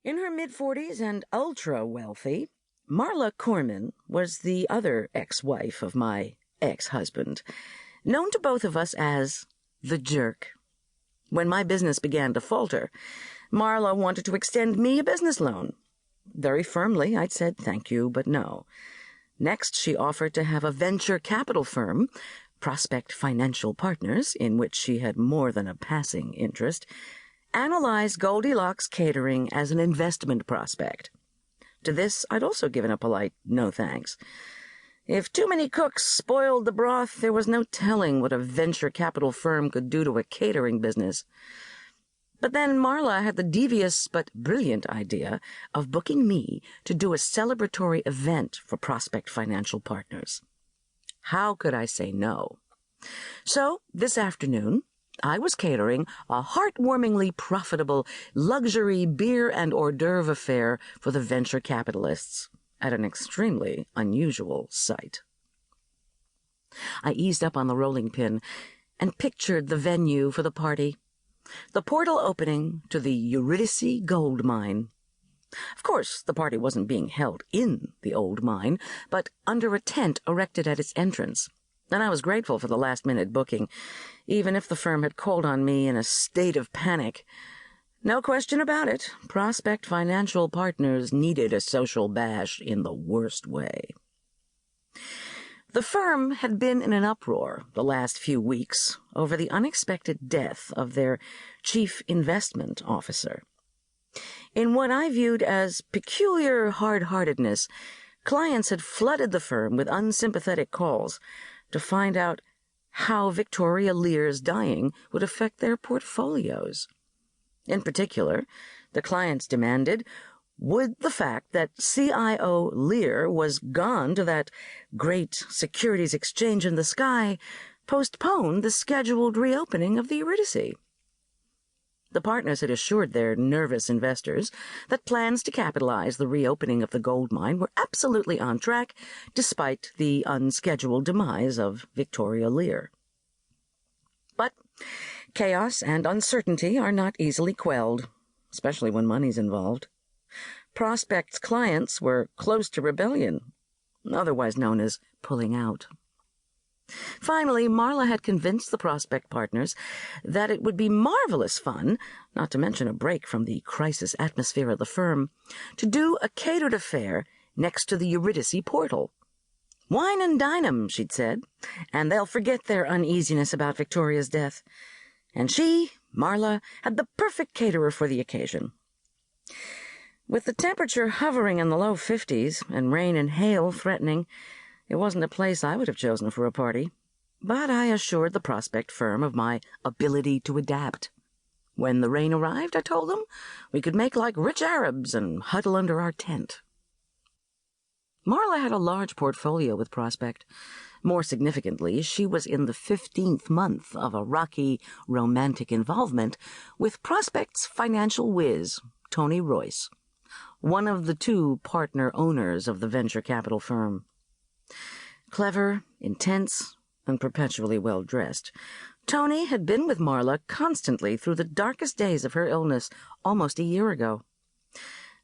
In her mid-40s and ultra-wealthy, Marla Corman was the other ex-wife of my ex-husband, known to both of us as the Jerk. When my business began to falter, Marla wanted to extend me a business loan. Very firmly, I'd said thank you, but no. Next, she offered to have a venture capital firm, Prospect Financial Partners, in which she had more than a passing interest, analyze Goldilocks Catering as an investment prospect. To this, I'd also given a polite no thanks. If too many cooks spoiled the broth, there was no telling what a venture capital firm could do to a catering business. But then Marla had the devious but brilliant idea of booking me to do a celebratory event for Prospect Financial Partners. How could I say no? So, this afternoon, I was catering a heartwarmingly profitable luxury beer and hors d'oeuvre affair for the venture capitalists at an extremely unusual site. I eased up on the rolling pin and pictured the venue for the party. The portal opening to the Eurydice gold mine. Of course, the party wasn't being held in the old mine, but under a tent erected at its entrance, and I was grateful for the last-minute booking, even if the firm had called on me in a state of panic. No question about it, Prospect Financial Partners needed a social bash in the worst way. The firm had been in an uproar the last few weeks over the unexpected death of their chief investment officer. In what I viewed as peculiar hard-heartedness, clients had flooded the firm with unsympathetic calls to find out how Victoria Lear's dying would affect their portfolios. In particular, the clients demanded, would the fact that CIO Lear was gone to that great securities exchange in the sky postpone the scheduled reopening of the Eurydice? The partners had assured their nervous investors that plans to capitalize the reopening of the gold mine were absolutely on track, despite the unscheduled demise of Victoria Lear. But chaos and uncertainty are not easily quelled, especially when money's involved. Prospect's clients were close to rebellion, otherwise known as pulling out. Finally, Marla had convinced the Prospect partners that it would be marvelous fun, not to mention a break from the crisis atmosphere of the firm, to do a catered affair next to the Eurydice portal. Wine and dine 'em, she'd said, and they'll forget their uneasiness about Victoria's death. And she, Marla, had the perfect caterer for the occasion. With the temperature hovering in the low 50s and rain and hail threatening, it wasn't a place I would have chosen for a party, but I assured the Prospect firm of my ability to adapt. When the rain arrived, I told them, we could make like rich Arabs and huddle under our tent. Marla had a large portfolio with Prospect. More significantly, she was in the 15th month of a rocky, romantic involvement with Prospect's financial whiz, Tony Royce, one of the two partner owners of the venture capital firm. Clever, intense, and perpetually well-dressed, Tony had been with Marla constantly through the darkest days of her illness almost a year ago.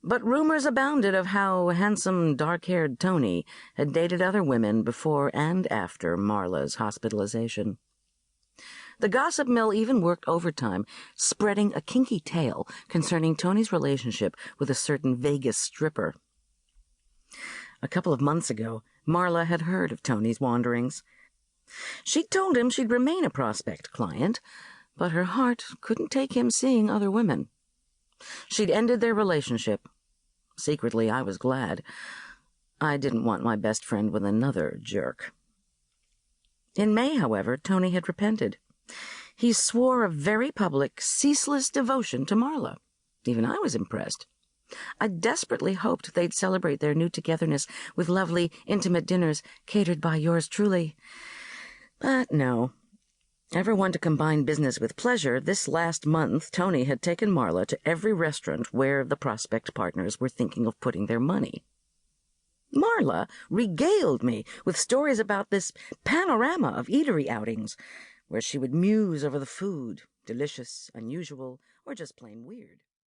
But rumors abounded of how handsome, dark-haired Tony had dated other women before and after Marla's hospitalization. The gossip mill even worked overtime, spreading a kinky tale concerning Tony's relationship with a certain Vegas stripper. A couple of months ago, Marla had heard of Tony's wanderings. She'd told him she'd remain a Prospect client, but her heart couldn't take him seeing other women. She'd ended their relationship. Secretly, I was glad. I didn't want my best friend with another jerk. In May, however, Tony had repented. He swore a very public, ceaseless devotion to Marla. Even I was impressed. I desperately hoped they'd celebrate their new togetherness with lovely, intimate dinners catered by yours truly. But no. Ever one to combine business with pleasure, this last month Tony had taken Marla to every restaurant where the Prospect partners were thinking of putting their money. Marla regaled me with stories about this panorama of eatery outings, where she would muse over the food, delicious, unusual, or just plain weird.